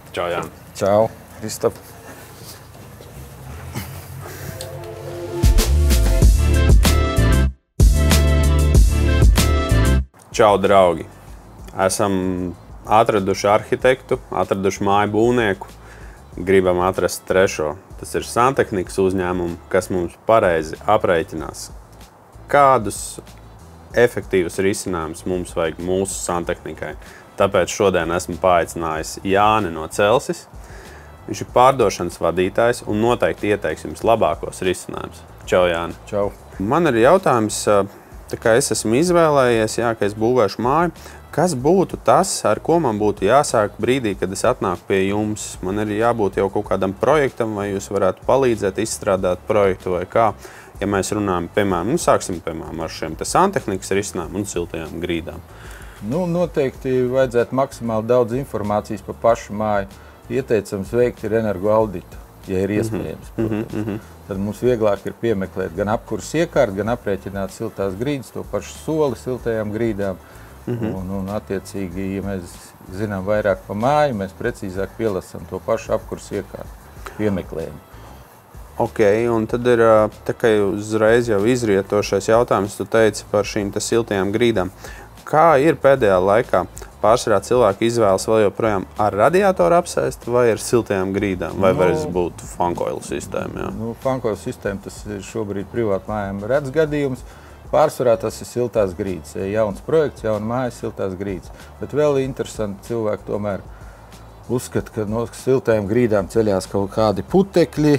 Čau, Jāni. Čau, Kristap. Čau, draugi. Esam atraduši arhitektu, atraduši māju būvnieku. Gribam atrast trešo. Tas ir santehnikas uzņēmumu, kas mums pareizi aprēķinās, kādus efektīvus risinājumus mums vajag mūsu santehnikai. Tāpēc šodien esmu paaicinājis Jāni no Celsis. Viņš ir pārdošanas vadītājs un noteikti ieteiks jums labākos risinājumus. Čau, Jāni. Čau. Man ir jautājums, tā kā es esmu izvēlējies, ka es būvēšu māju, kas būtu tas, ar ko man būtu jāsāk brīdī, kad es atnāku pie jums? Man ir jābūt jau kaut kādam projektam, vai jūs varētu palīdzēt izstrādāt projektu vai kā? Ja mēs runājam, piemēram, sāksim ar šiem santehnikas risinājumiem un siltajām grīdām. Noteikti vajadzētu maksimāli daudz informācijas par pašu māju. Ieteicams veikt ir energo auditu, ja ir iespējams. Tad mums vieglāk ir piemeklēt gan apkurs iekārt, gan aprēķināt siltās grīdas, to pašu soli siltajām grīdām. Un attiecīgi, ja mēs zinām vairāk par māju, mēs precīzāk pielasām to pašu apkurs iekārtu piemeklējumu. Ok, un tad ir tā uzreiz jau izrietošais jautājums, tu teici par šīm siltajām grīdām. Kā ir pēdējā laikā? Pārsvarā cilvēki izvēlas vēl joprojām ar radiatoru apsēst vai ar siltajām grīdām? Vai varēs būt fankoilu sistēma? Fankoilu sistēma, tas ir šobrīd privātu mājām redz gadījums. Pārsvarā tas ir siltās grīdas. Jauns projekts, jauna māja, siltās grīdas. Bet vēl interesanti, cilvēki tomēr uzskata, ka no siltajām grīdām ceļās kaut kādi putekļi,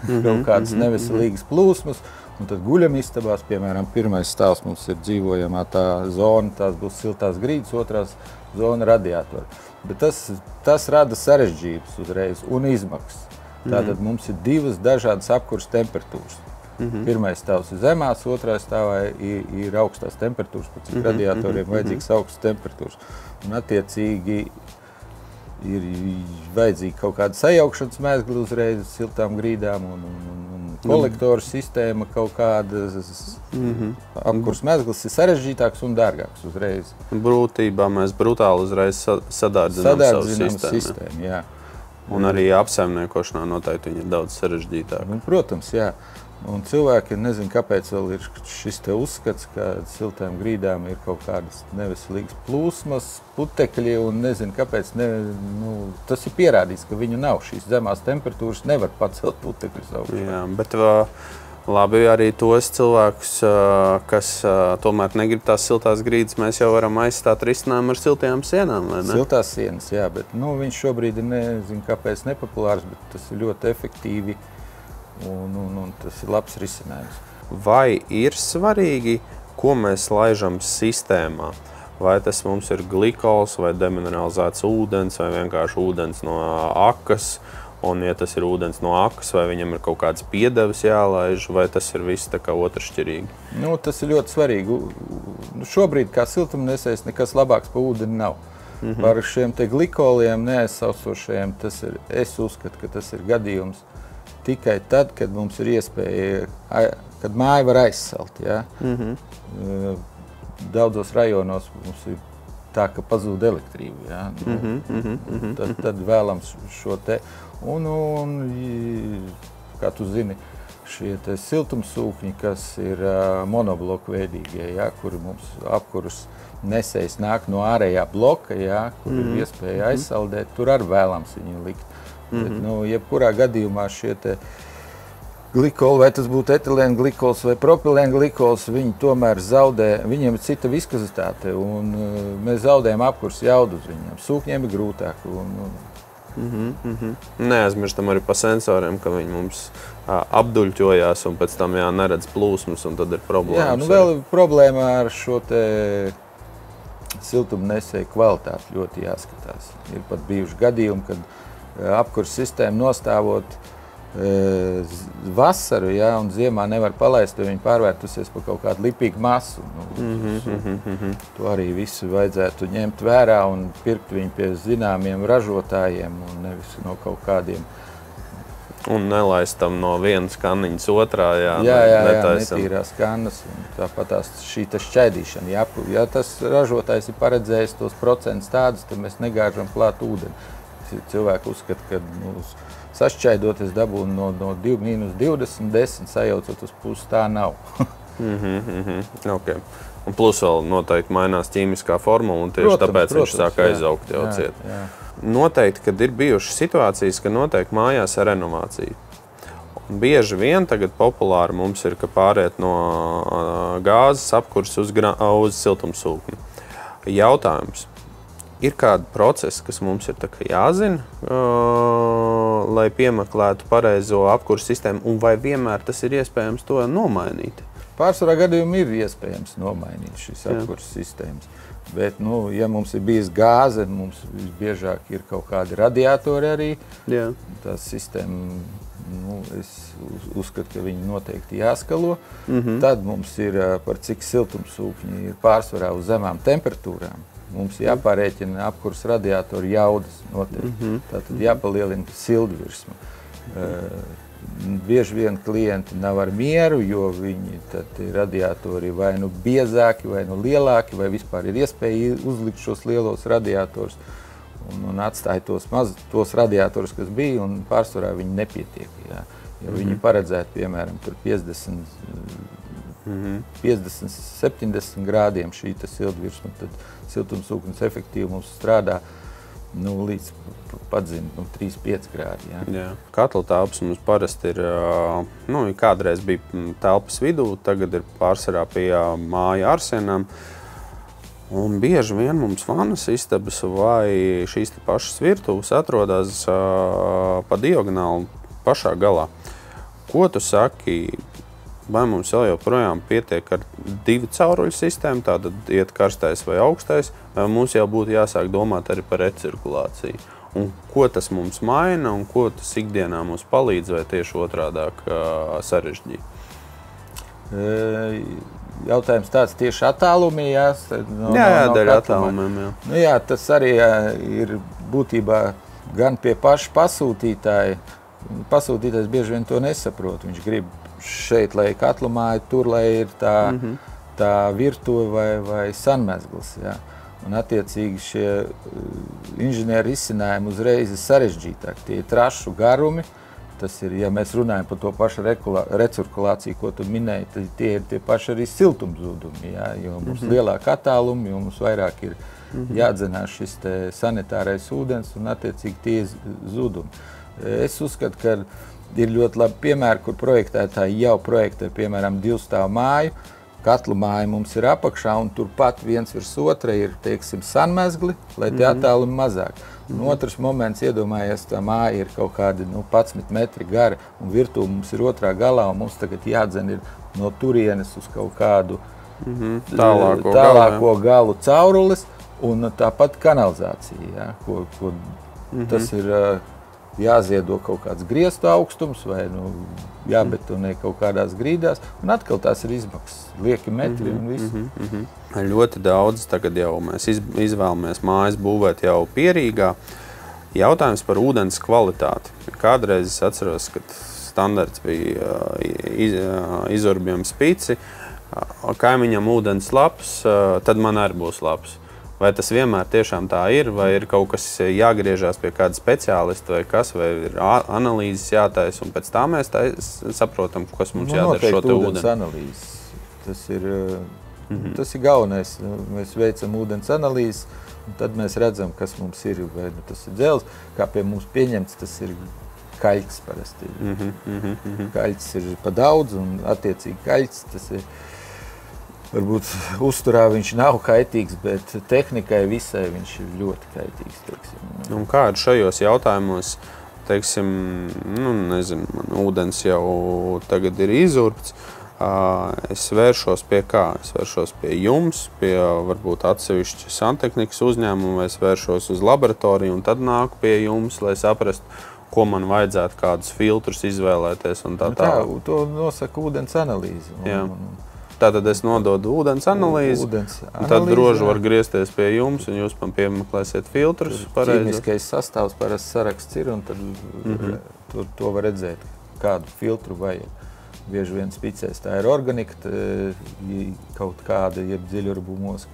kaut kādas neveselīgas plūsmas. Un tad guļamistabās, piemēram, pirmais stāvs mums ir dzīvojamā tā zona, tās būs siltās grīdas, otrās zona radiatori. Bet tas rada sarežģības uzreiz un izmaksas. Tātad mums ir divas dažādas apkurs temperatūras. Pirmais stāvs ir zemās, otrais stāvā ir augstās temperatūras, pat cik radiatoriem vajadzīgs augstas temperatūras. Un attiecīgi ir vajadzīgi kaut kāda sajaukšanas mezgli uzreiz siltām grīdām un kolektoru sistēma kaut kādas apkurs mezglis ir sarežģītāks un dārgāks uzreiz. Būtībā mēs brutāli uzreiz sadārdzinām savu sistēmu. Jā. Un arī apsaimniekošanā noteikti viņi ir daudz sarežģītāki. Protams, jā. Un cilvēki nezin, kāpēc vēl ir šis te uzskats, ka siltām grīdām ir kaut kādas neveselīgas plūsmas, putekļi un nezin, kāpēc. Tas ir pierādīts, ka viņu nav. Šīs zemās temperatūras nevar pacelt putekļus augšā. Jā, bet labi arī tos cilvēkus, kas tomēr negrib tās siltās grīdas, mēs jau varam aizstāt risinājumu ar siltajām sienām, vai ne? Siltās sienas, jā, bet viņš šobrīd ir nezin, kāpēc nepopulārs, bet tas ir ļoti efektīvi. Un tas ir labs risinājums. Vai ir svarīgi, ko mēs laižam sistēmā? Vai tas mums ir glikols, vai demineralizēts ūdens, vai vienkārši ūdens no akas? Un, ja tas ir ūdens no akas, vai viņam ir kaut kāds piedevs jālaiž, vai tas ir viss tā kā otršķirīgi? Tas ir ļoti svarīgi. Šobrīd, kā siltumnesējs, nekas labāks par ūdeni nav. Par šiem te glikoliem neaizsaucošajiem, es uzskatu, ka tas ir gadījums tikai tad, kad mums ir iespēja, kad māja var aizsalt. Ja? Daudzos rajonos mums ir tā, ka pazūd elektrība. Ja? Tad vēlams šo te. Un kā tu zini, šie te siltumsūkņi, kas ir monobloku veidīgie, ja? Kuri mums apkurus nesējs nāk no ārējā bloka, ja? Kur ir iespēja aizsaldēt, tur arī vēlams viņu likt. Bet, jebkurā gadījumā šie te glikoli, vai tas būtu etilēna glikols vai propilēna glikols, viņi tomēr zaudē, viņiem ir cita viskozitāte, un mēs zaudējam apkurs jaudu uz viņiem. Sūkņiem ir grūtāk. Neaizmirstam arī pa sensoriem, ka viņi mums apduļķojās un pēc tam neredz plūsmas, un tad ir problēmas. Jā, vēl problēma ar šo te siltumnesēju kvalitāti ļoti jāskatās. Ir pat bijuši gadījumi, kad apkurs sistēmu nostāvot vasaru, ja, un ziemā nevar palaist, jo viņi pārvērtusies par kaut kādu lipīgu masu. To arī visu vajadzētu ņemt vērā un pirkt viņu pie zināmiem ražotājiem un nevis no kaut kādiem. Un nelaistam no vienas kanniņas otrā, netīrās kannas. Tāpat šī šķaidīšana. Ja tas ražotājs ir paredzējis tos procentus tādus, tad mēs negāžam klāt ūdeni. cilvēki uzskata, ka sašķaidot es dabūnu no 2-20, 10 sajaucot uz pusi, tā nav. Okay. Un plus vēl noteikti mainās ķīmiskā formula, un tieši tāpēc viņš sāk aizaugt jau ciet. Noteikti, kad ir bijušas situācijas, ka notiek mājās renovācija. Bieži vien tagad populāri mums ir, ka pāriet no gāzes apkurs uz siltumsūkni. Jautājums. Ir kādi procesi, kas mums ir jāzina, lai piemeklētu pareizo apkurs sistēmu, un vai vienmēr tas ir iespējams to nomainīt? Pārsvarā gadījumā ir iespējams nomainīt šīs apkurs sistēmas. Bet, ja mums ir bijis gāze, mums visbiežāk ir kaut kādi radiatori arī. Jā. Tā sistēma, es uzskatu, ka viņi noteikti jāskalo. Tad mums ir, par cik siltumsūkņi ir pārsvarā uz zemām temperatūrām. Mums jāpārēķina apkurs radiatoru jaudas noteikti. Tātad jāpalielina sildvirsma. Bieži vien klienti nav ar mieru, jo viņi radiatori vai biezāki, vai lielāki, vai vispār ir iespēja uzlikt šos lielos radiatorus un atstāja tos radiatorus, kas bija, un pārsvarā viņi nepietiek. Ja viņi paredzētu, piemēram, 50-70 grādiem šī sildvirsma, tad siltumsūknis efektīvi mums strādā līdz padzim 3-5 grādi. Jā. Katla telpas mums parasti ir, kādreiz bija telpas vidū, tagad ir pārsvarā pie māja arsienām. Un bieži vien mums vanas istabas vai šīs pašas virtuves atrodas pa diagonāli pašā galā. Ko tu saki? Vai mums vēl joprojām pietiek ar 2 cauruļu sistēmu, tātad iet karstais vai augstais, vai mums jau būtu jāsāk domāt arī par recirkulāciju? Un ko tas mums maina un ko tas ikdienā mums palīdz vai tieši otrādāk sarežģīja? Jautājums tāds tieši attālumī, jā? Dēļ attālumiem, jā. Jā, tas arī ir būtībā gan pie paša pasūtītāja. Pasūtītājs bieži vien to nesaprot. Viņš grib šeit, lai katlu māju, tur, lai ir tā virtuve vai sanmezgls. Jā. Un attiecīgi šie inženieri izcinājumi uzreiz ir sarežģītāk. Tie ir trašu garumi. Tas ir, ja mēs runājam par to pašu recirkulāciju, ko tu minēji, tad tie ir tie paši arī siltumzudumi. Jā, jo mums lielāk attālumi, jo mums vairāk ir jādzenās šis sanitārais ūdens un attiecīgi tie zudumi. Es uzskatu, ka ir ļoti labi piemēri, kur projektētāji jau projektē, piemēram, 2-stāvu māju. Katlu māja mums ir apakšā, un turpat viens virs otra ir, teiksim, sanmezgli, lai tie attālumi mazāk. Un otrs moments, iedomājies, tā māja ir kaut kādi 11 metri gara, un virtuve mums ir otrā galā, un mums tagad jādzen ir no turienes uz kaut kādu tālāko galu caurulis, un tāpat kanalizācija, ja, tas ir jāziedo kaut kāds griestu augstums vai jābetonē kaut kādās grīdās, un atkal tās ir izmaksas, lieki metri un viss. Ļoti daudz tagad jau mēs izvēlamies mājas būvēt jau Pierīgā. Jautājums par ūdens kvalitāti. Kādreiz es atceros, kad standarts bija izurbjams pici, kaimiņam ūdens labs, tad man arī būs labs. Vai tas vienmēr tiešām tā ir, vai ir kaut kas jāgriežās pie kāda speciālista vai kas, vai ir analīzes jātaisa, un pēc tā mēs saprotam, kas mums jādara šo te ūdeni? Analīzes. Tas ir galvenais. Mēs veicam ūdens analīzes, un tad mēs redzam, kas mums ir, vai tas ir dzels, kā pie mums pieņemts, tas ir kaļķis parasti. Kaļķis ir pa daudz, un attiecīgi kaļķis, tas ir varbūt uzturā viņš nav kaitīgs, bet tehnikai visai viņš ir ļoti kaitīgs. Teiksim. Un kā ir šajos jautājumos, teiksim, nezinu, ūdens jau tagad ir izurbts, es vēršos pie kā? Es vēršos pie jums, pie varbūt atsevišķi santehnikas uzņēmumu, vai es vēršos uz laboratoriju un tad nāku pie jums, lai saprastu, ko man vajadzētu, kādus filtrus izvēlēties un tā. To nosaka ūdens analīze. Tātad es nododu ūdens analīzi, un tad droši var griezties pie jums, un jūs man piemeklēsiet filtrus. Ķīmiskais sastāvs parasti saraksts ir, un tad to var redzēt, kādu filtru vajag. Bieži vien spicēs tā ir organika, kaut kāda, jeb dziļurbumos,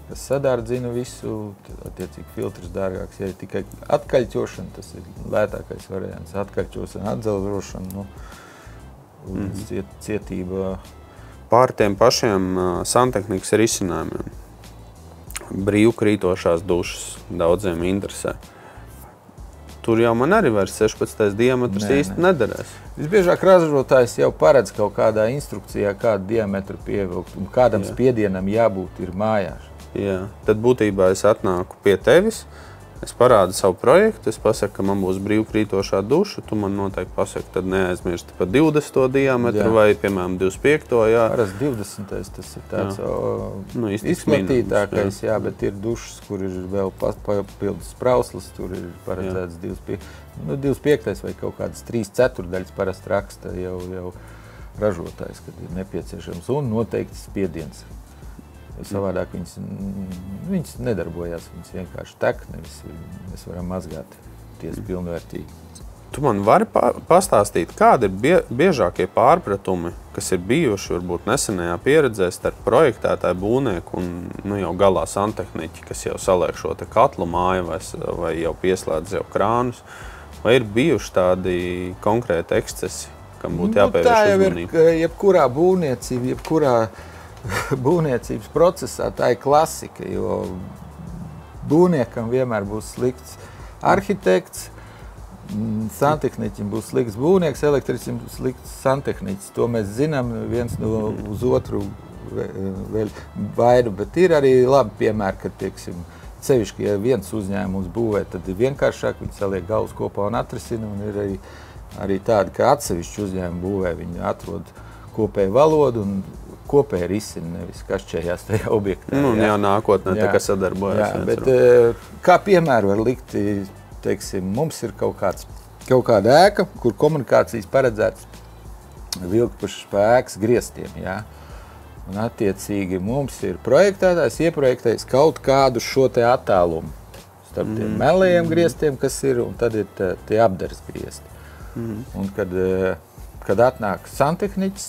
kas sadārdzina visu, attiecīgi filtrs dārgāks. Ja ir tikai atkaļķošana, tas ir lētākais variants. Atkaļķošana, atdzelžošana, cietība. Pār tiem pašiem santehnikas risinājumiem. Brīvkrītošās dušas daudziem interesē. Tur jau man arī vairs 16. diametrs īsti nederēs. Visbiežāk ražotājs jau paredz kaut kādā instrukcijā, kādu diametru pievilkt un kādam spiedienam jābūt ir mājās. Jā, tad būtībā es atnāku pie tevis, es parādu savu projektu, es pasaku, ka man būs brīvkrītošā duša, tu man noteikti pasaki, tad neaizmirsti par 20. diametru vai, piemēram, 25. Jā. Parasti 20. tas ir tāds izplatītākais, jā, bet ir dušas, kur ir vēl papildus sprauslas, tur ir paredzēts 25. 25. vai kaut kādas 3/4 parasti raksta jau ražotājs, kad ir nepieciešams un noteikti spiediens. Savādāk viņas nedarbojās, viņas vienkārši tek, nevis mēs varam mazgāt tieši pilnvērtīgi. Tu man vari pastāstīt, kādi ir biežākie pārpratumi, kas ir bijuši varbūt nesenajā pieredzē starp projektētāju būvnieku un jau galā santehniķi, kas jau saliek šo te katlu māju vai jau pieslēdz jau krānus, vai ir bijuši tādi konkrēti ekscesi, kam būtu jāpievērš uzmanība? Tā jau ir jebkurā būvniecība, jebkurā būvniecības procesā, tā ir klasika, jo būvniekam vienmēr būs slikts arhitekts, santehniķim būs slikts būvnieks, elektriķim būs slikts santehniķis. To mēs zinām viens no uz otru vēl vainu, bet ir arī labi piemēri, kad, teiksim, sevišķi, ja viens uzņēmums būvē, tad ir vienkāršāk, viņi saliek galvas kopā un atrisina, un ir arī tādi, ka atsevišķi uzņēmumi būvē, viņi atrod kopēju valodu un kopēji risina, nevis kašķējās tajā objektā. Jā, nākotnē tā kā sadarbojas. Jā, bet kā piemēru var likt, teiksim, mums ir kaut kāda ēka, kur komunikācijas paredzētas vilkt pa ēkas griestiem, jā. Un attiecīgi mums ir projektētājs, ieprojektējis kaut kādu šo te attālumu starp tiem melējiem griestiem, kas ir, un tad ir tie apdares griesti. Un kad atnāk santehniķis,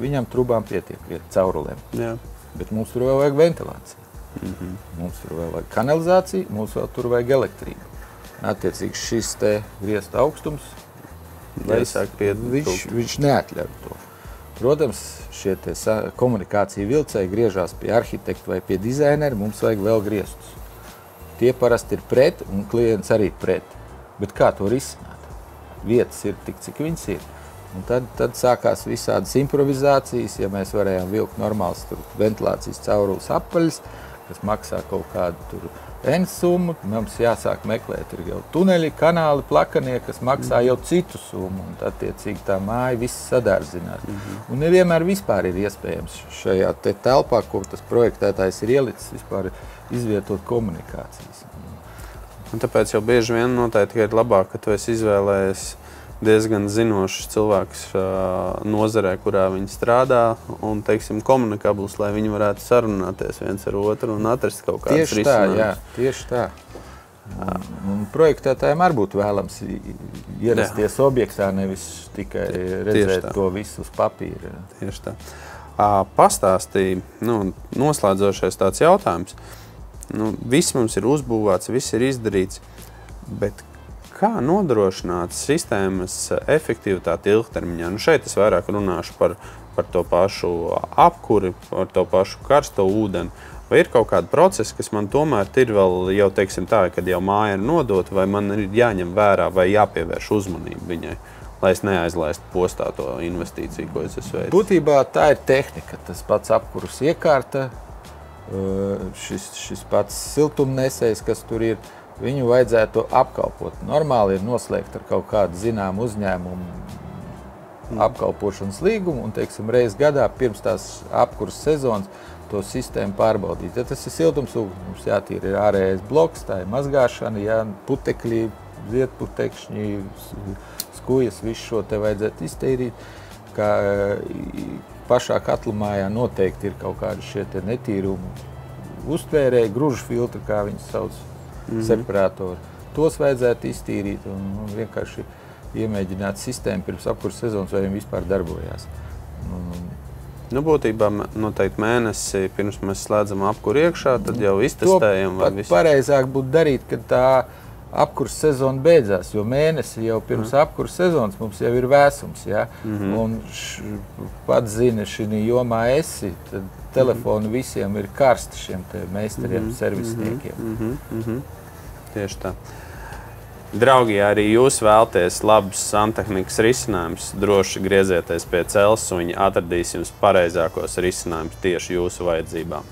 viņam trubām pietiek caurulēm. Jā. Bet mums tur vēl vajag ventilāciju. Mums tur vēl vajag kanalizāciju, mums vēl tur vajag elektrību. Attiecīgi šis te griesta augstums, viņš neatļauj to. Protams, šie te komunikācija vilcēji griežās pie arhitekta vai pie dizainera, mums vajag vēl griestus. Tie parasti ir pret un klients arī pret. Bet kā to risināt? Vietas ir tik, cik viņas ir. Un tad sākās visādas improvizācijas, ja mēs varējām vilkt normāls ventilācijas caurules apaļas, kas maksā kaut kādu tur N summu, mums jāsāk meklēt ir jau tuneļi, kanāli, plakanie, kas maksā jau citu summu, un attiecīgi tā māja viss sadārzinās. Un nevienmēr vispār ir iespējams šajā te telpā, ko tas projektētājs ir ielicis, vispār izvietot komunikācijas. Un tāpēc jau bieži vien noteikti ir labāk, ka tu esi izvēlējies diezgan zinošs cilvēks nozarē, kurā viņi strādā, un, teiksim, komunikabls, lai viņi varētu sarunāties viens ar otru un atrast kaut kādas risinājumus. Tieši tā. Un projektētājiem arī būtu vēlams ierasties objektā, nevis tikai redzēt to visu uz papīra. Tieši tā. Pastāstīja, noslēdzošais tāds jautājums. Viss mums ir uzbūvēts, viss ir izdarīts, bet kā nodrošināt sistēmas efektivitāti ilgtermiņā? Šeit es vairāk runāšu par to pašu apkuri, par to pašu karsto ūdeni. Vai ir kaut kādi procesi, kas man tomēr ir vēl, jau teiksim tā, kad jau māja ir nodota, vai man ir jāņem vērā vai jāpievērš uzmanību viņai, lai es neaizlaistu postā to investīciju, ko es esmu veicis? Būtībā tā ir tehnika, tas pats apkurus iekārta, šis pats siltumnesējs, kas tur ir, viņu vajadzētu apkalpot. Normāli ir noslēgt ar kaut kādu zināmu uzņēmumu apkalpošanas līgumu un, teiksim, reiz gadā pirms tās apkuras sezonas to sistēmu pārbaudīt. Ja tas ir siltumsūknis, mums jātīra ir ārējais bloks, tā ir mazgāšana, putekļi, ziedputekšņi, skujas, visu šo te vajadzētu iztīrīt. Kā pašā katlumājā noteikti ir kaut kādi šie te netīrumi uztvērēji, gružu filtri, kā viņus sauc, separatori. Tos vajadzētu iztīrīt un vienkārši iemēģināt sistēmu pirms apkuras sezonas, vai viņi vispār darbojās. Nu, būtībā noteikti mēnesi pirms mēs slēdzam apkuru iekšā, tad jau iztestējam. To pat pareizāk būtu darīt, kad tā apkurs sezona beidzās, jo mēnesi jau pirms apkurs sezonas mums jau ir vēsums. Ja? Un pats zini, šī jomā esi, tad telefoni visiem ir karsti šiem meistariem, servisniekiem. Tieši tā. Draugi, ja arī jūs vēlaties labus santehnikas risinājumus, droši griezieties pie Cels, un viņi atradīs jums pareizākos risinājumus tieši jūsu vajadzībām.